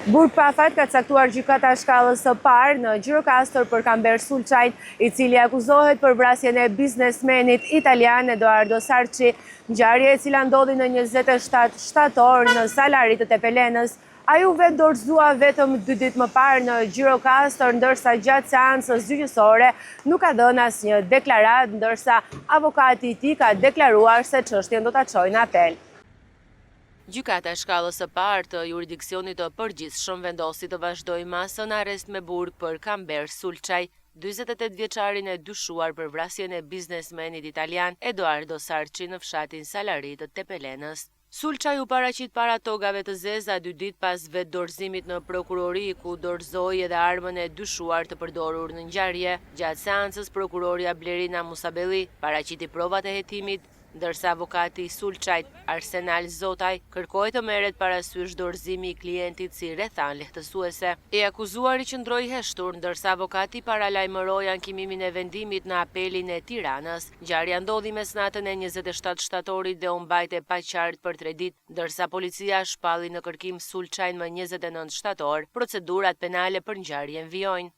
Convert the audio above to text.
Burg Pafajt ka caktuar gjykata shkallës së parë në Gjirokastër për Kamber Sulçajt, i cili akuzohet për vrasjen e biznesmenit italian Edoardo Sarçi, ngjarje e cila ndodhi në 27 shtator në Salari të Tepelenës. Ai u vetë dorëzua vetëm 2 ditë më parë në Gjirokastër, ndërsa gjatë seancës gjyqësore nuk ka dhënë asnjë deklaratë, ndërsa avokati i tij ka deklaruar se çështjen do ta çojë në apel. Gjykata e shkallës së parë të jurisdiksionit të përgjithshëm vendosi të vazhdojë masën arrest me burg për Kamber Sulçaj, 48 vjeçarin e dyshuar për vrasjen e biznesmenit italian Edoardo Sarçi në fshatin Salari të Tepelenës. Sulçaj u paraqit para togave të zeza 2 ditë pas vetë dorëzimit në prokurori, ku dorëzoi edhe armën e dyshuar të përdorur në ngjarje. Gjatë seancës, prokuroria Blerina Musabelli paraqiti provat e hetimit, ndërsa avokati i Sulçajt, Arsenal Zotaj, kërkoi të merret parasysh dorëzimi i klientit si rrethan lehtësuese. E akuzuari qëndroi heshtur, ndërsa avokati paralajmëroi ankimimin e vendimit në apelin e Tiranës. Ngjarja ndodhi mesnatën e 27 shtatorit dhe u mbajtë pa qartë për 3 ditë, ndërsa policia shpalli në kërkim Sulçajin më 29 shtator. Procedurat penale për ngjarjen vijojnë.